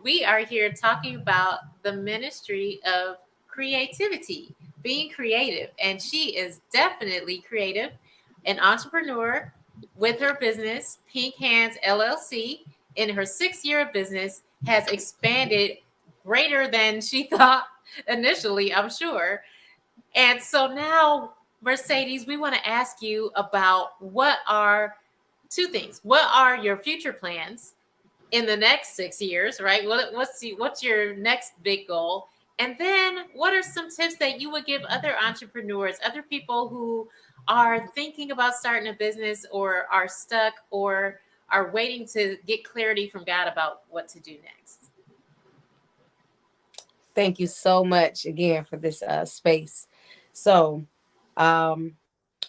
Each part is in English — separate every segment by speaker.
Speaker 1: we are here talking about the ministry of creativity, being creative. And she is definitely creative, an entrepreneur with her business, Pink Hands LLC. In her 6th year of business, has expanded greater than she thought initially, I'm sure. And so now, Mercedes, we want to ask you about what are two things. What are your future plans in the next 6 years, right? What's your next big goal? And then what are some tips that you would give other entrepreneurs, other people who are thinking about starting a business or are stuck or are waiting to get clarity from God about what to do next?
Speaker 2: Thank you so much again for this space. So, um,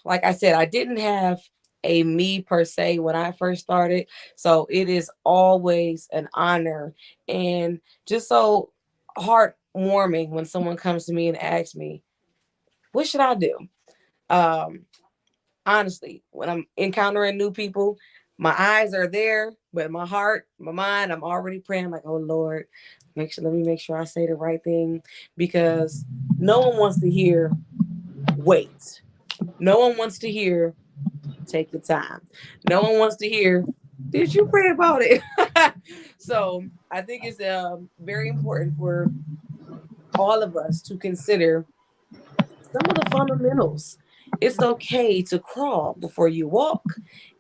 Speaker 2: like I said, I didn't have a me per se when I first started. So it is always an honor and just so heartwarming when someone comes to me and asks me, what should I do? Um, Honestly, when I'm encountering new people, my eyes are there, but my heart, my mind, I'm already praying like, oh Lord, let me make sure I say the right thing, because no one wants to hear wait. No one wants to hear take your time. No one wants to hear, did you pray about it? So I think it's very important for all of us to consider some of the fundamentals. It's okay to crawl before you walk.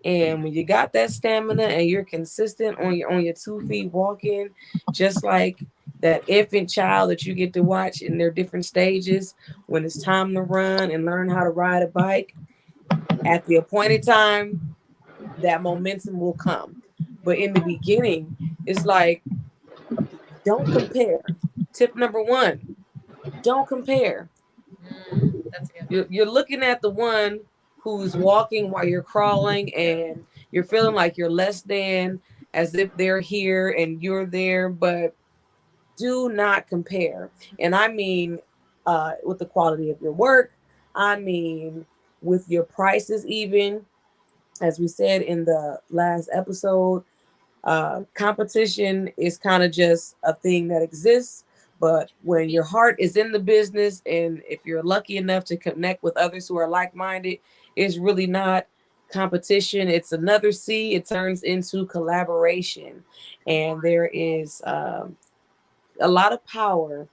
Speaker 2: And when you got that stamina and you're consistent on your 2 feet walking, just like that infant child that you get to watch in their different stages, when it's time to run and learn how to ride a bike, at the appointed time, that momentum will come. But in the beginning, it's like, don't compare. Tip number one, don't compare.
Speaker 1: That's a good one.
Speaker 2: You're looking at the one who's walking while you're crawling, and you're feeling like you're less than, as if they're here and you're there. But do not compare. And I mean, with the quality of your work, I mean, with your prices, even as we said in the last episode, competition is kind of just a thing that exists. But when your heart is in the business, and if you're lucky enough to connect with others who are like minded, it's really not competition. It's another C. It turns into collaboration. And there is a lot of power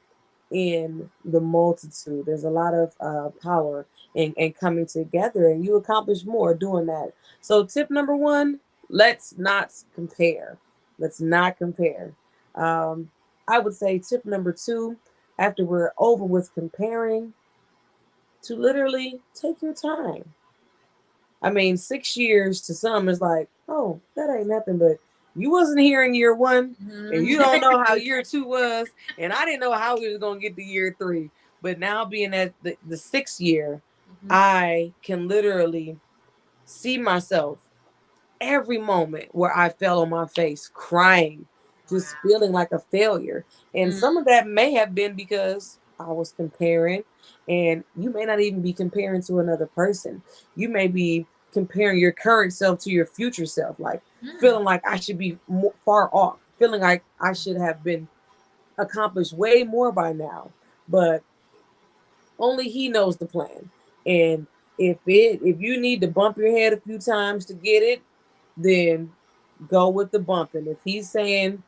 Speaker 2: in the multitude. There's a lot of power in coming together, and you accomplish more doing that. So, tip number one, let's not compare. Let's not compare. Um, I would say tip number two, after we're over with comparing, to literally take your time. I mean, 6 years to some is like, oh, that ain't nothing, but you wasn't here in year one, and you don't know how year two was, and I didn't know how we was gonna get to year three. But now being at the 6th year, I can literally see myself every moment where I fell on my face crying, just feeling like a failure. And some of that may have been because I was comparing, and you may not even be comparing to another person. You may be comparing your current self to your future self, like feeling like I should be far off, feeling like I should have been accomplished way more by now. But only he knows the plan. And if you need to bump your head a few times to get it, then go with the bumping. If he's saying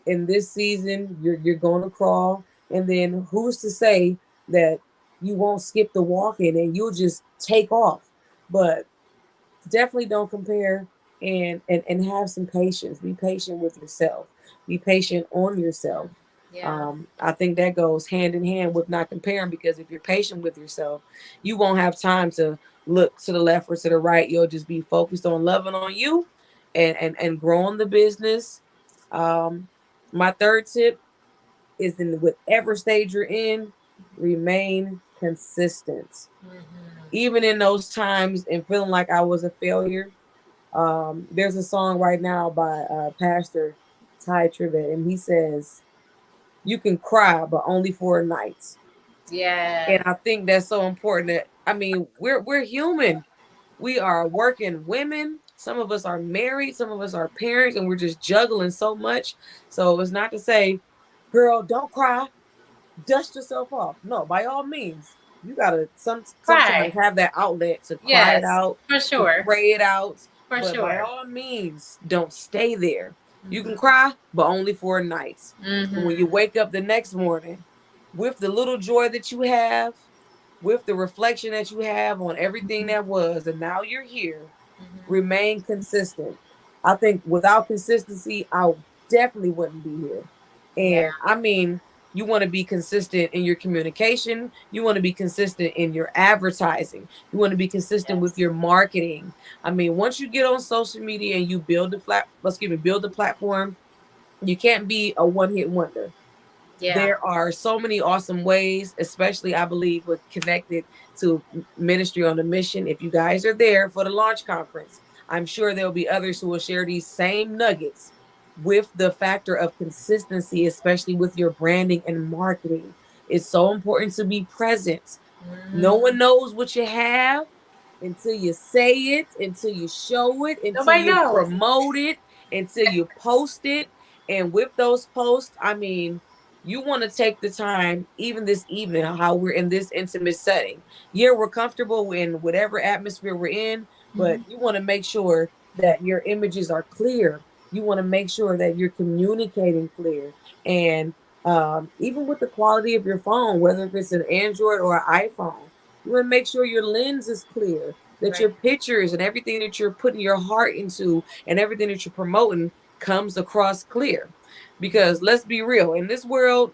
Speaker 2: in this season you're going to crawl, and then who's to say that you won't skip the walking and you'll just take off? But definitely don't compare, and have some patience. Be patient with yourself. Be patient on yourself.
Speaker 1: Yeah.
Speaker 2: I think that goes hand in hand with not comparing, because if you're patient with yourself, you won't have time to look to the left or to the right. You'll just be focused on loving on you, and growing the business. Um, my third tip is, in whatever stage you're in, remain consistent. Even in those times and feeling like I was a failure. There's a song right now by Pastor Ty Trivet, and he says, you can cry, but only for a night. And
Speaker 1: Yes.
Speaker 2: I think that's so important. That, I mean, we're human. We are working women. Some of us are married, some of us are parents, and we're just juggling so much. So it's not to say, girl, don't cry, dust yourself off. No, by all means, you gotta sometimes
Speaker 1: Cry.
Speaker 2: have that outlet to cry it
Speaker 1: Yes,
Speaker 2: out,
Speaker 1: for
Speaker 2: to
Speaker 1: sure.
Speaker 2: pray it out.
Speaker 1: For
Speaker 2: But by
Speaker 1: sure.
Speaker 2: all means, don't stay there. You can
Speaker 1: Mm-hmm.
Speaker 2: cry, but only for a night. And when you
Speaker 1: Mm-hmm.
Speaker 2: wake up the next morning with the little joy that you have, with the reflection that you have on everything that was, and now you're here,
Speaker 1: Mm-hmm.
Speaker 2: remain consistent. I think without consistency, I definitely wouldn't be here.
Speaker 1: Yeah.
Speaker 2: And I mean, you want to be consistent in your communication. You want to be consistent in your advertising. You want to be consistent with
Speaker 1: Yes.
Speaker 2: your marketing. I mean, once you get on social media and you build the platform, you can't be a one hit wonder.
Speaker 1: Yeah.
Speaker 2: There are so many awesome ways, especially I believe with connected to Ministry on a Mission. If you guys are there for the launch conference, I'm sure there'll be others who will share these same nuggets with the factor of consistency, especially with your branding and marketing. It's so important to be present. No
Speaker 1: Mm-hmm.
Speaker 2: one knows what you have until you say it, until you show it, until
Speaker 1: Nobody
Speaker 2: you
Speaker 1: knows.
Speaker 2: promote it, until you post it. And with those posts, I mean, you want to take the time, even this evening, how we're in this intimate setting. Yeah, we're comfortable in whatever atmosphere we're in, but
Speaker 1: Mm-hmm.
Speaker 2: you want to make sure that your images are clear. You want to make sure that you're communicating clear. And even with the quality of your phone, whether if it's an Android or an iPhone, you want to make sure your lens is clear, that
Speaker 1: Right.
Speaker 2: your pictures and everything that you're putting your heart into and everything that you're promoting comes across clear. Because let's be real, in this world,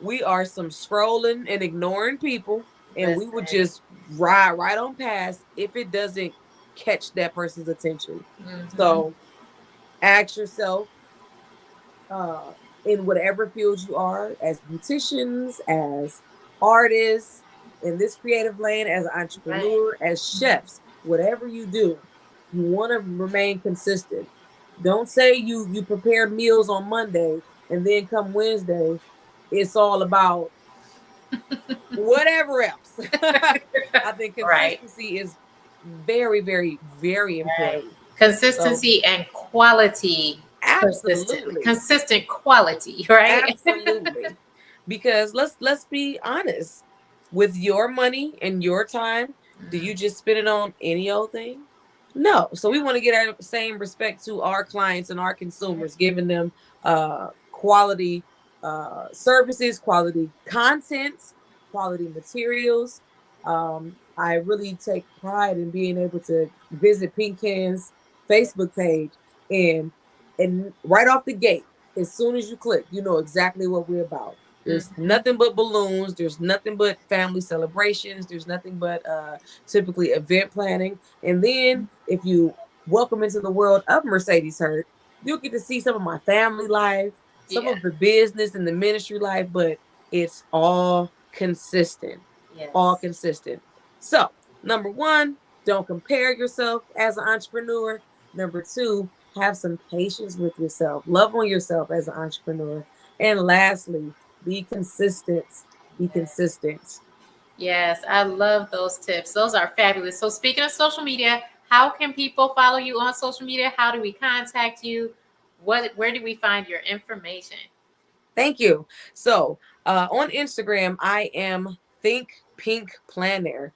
Speaker 2: we are some scrolling and ignoring people, and we would
Speaker 1: Listen.
Speaker 2: just ride right on past if it doesn't catch that person's attention.
Speaker 1: Mm-hmm.
Speaker 2: So ask yourself, uh, in whatever field you are, as beauticians, as artists, in this creative lane, as an
Speaker 1: Right.
Speaker 2: entrepreneur, as chefs, whatever you do, you want to remain consistent. Don't say you prepare meals on Monday and then come Wednesday, it's all about whatever else. I think
Speaker 1: Right.
Speaker 2: consistency is very, very, very
Speaker 1: Right.
Speaker 2: important. So
Speaker 1: Consistency and quality. Consistently.
Speaker 2: absolutely.
Speaker 1: Consistent quality, right?
Speaker 2: Absolutely. Because let's be honest. With your money and your time, do
Speaker 1: Mm,
Speaker 2: you just spend it on any old thing? No. So we want to get our same respect to our clients and our
Speaker 1: right.
Speaker 2: consumers, giving them quality services, quality content, quality materials. I really take pride in being able to visit Pink Can's Facebook
Speaker 1: Yes.
Speaker 2: page and right off the gate, as soon as you click, you know exactly what we're about. There's
Speaker 1: Mm-hmm.
Speaker 2: nothing but balloons. There's nothing but family celebrations. There's nothing but typically event planning. And then if you welcome into the world of Mercedes Hurt, you'll get to see some of my family life, some
Speaker 1: Yeah.
Speaker 2: of the business and the ministry life, but it's all consistent. All
Speaker 1: Yes.
Speaker 2: consistent. So, number one, don't compare yourself as an entrepreneur. Number two, have some patience with yourself. Love on yourself as an entrepreneur. And lastly, be consistent. Be consistent.
Speaker 1: Yes, I love those tips. Those are fabulous. So, speaking of social media, how can people follow you on social media? How do we contact you? Where do we find your information?
Speaker 2: Thank you. So, on Instagram, I am Think Pink Planner.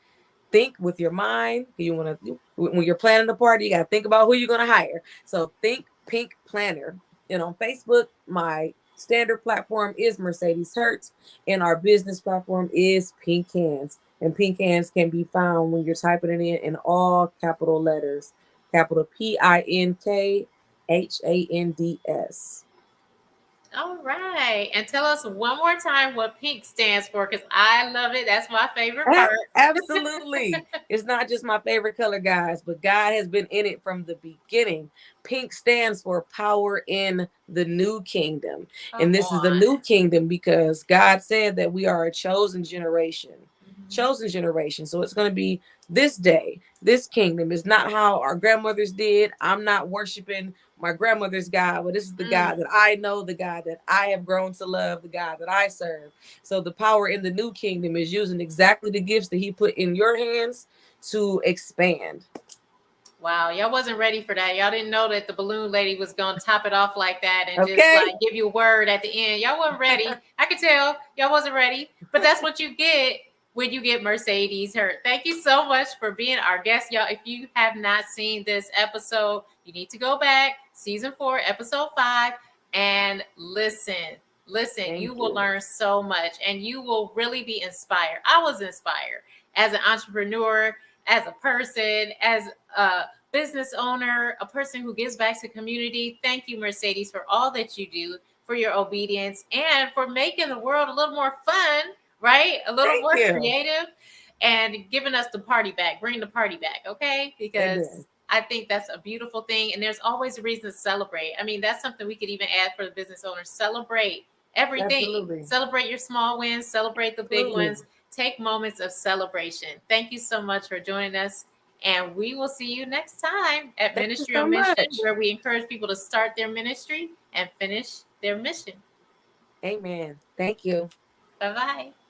Speaker 2: Think with your mind. You want to when you're planning a party, you got to think about who you're going to hire. So think Pink Planner. And on Facebook, my standard platform is Mercedes Hertz, and our business platform is Pink Hands. And Pink Hands can be found when you're typing it in all capital letters, capital PINKHANDS.
Speaker 1: All right. And tell us one more time what pink stands for because I love it. That's my favorite part.
Speaker 2: Absolutely. It's not just my favorite color, guys, but God has been in it from the beginning. Pink stands for power in the new kingdom. And
Speaker 1: Come
Speaker 2: this is a
Speaker 1: on.
Speaker 2: new kingdom because God said that we are a chosen generation.
Speaker 1: Mhm.
Speaker 2: Chosen generation. So it's going to be this day, this kingdom is not how our grandmothers did. I'm not worshiping my grandmother's God, but this is the
Speaker 1: Mm,
Speaker 2: God that I know, the God that I have grown to love, the God that I serve. So the power in the new kingdom is using exactly the gifts that he put in your hands to expand.
Speaker 1: Wow, y'all wasn't ready for that. Y'all didn't know that the balloon lady was gonna top it off like that and just
Speaker 2: Okay.
Speaker 1: like give you a word at the end. Y'all wasn't ready. I could tell y'all wasn't ready, but that's what you get when you get Mercedes hurt. Thank you so much for being our guest, y'all. If you have not seen this episode, you need to go back, season 4, episode 5, and listen.
Speaker 2: Thank
Speaker 1: You will
Speaker 2: you.
Speaker 1: learn so much and you will really be inspired. I was inspired as an entrepreneur, as a person, as a business owner, a person who gives back to community. Thank you, Mercedes, for all that you do, for your obedience, and for making the world a little more fun, right? A little
Speaker 2: Thank
Speaker 1: more
Speaker 2: you.
Speaker 1: creative and giving us the party back. Bring the party back, okay? Because
Speaker 2: Amen.
Speaker 1: I think that's a beautiful thing. And there's always a reason to celebrate. I mean, that's something we could even add for the business owners. Celebrate everything.
Speaker 2: Absolutely.
Speaker 1: Celebrate your small wins, celebrate the big
Speaker 2: Absolutely.
Speaker 1: ones. Take moments of celebration. Thank you so much for joining us. And we will see you next time at
Speaker 2: Thank you
Speaker 1: Ministry
Speaker 2: so
Speaker 1: on Mission,
Speaker 2: much.
Speaker 1: where we encourage people to start their ministry and finish their mission.
Speaker 2: Amen. Thank you.
Speaker 1: Bye bye.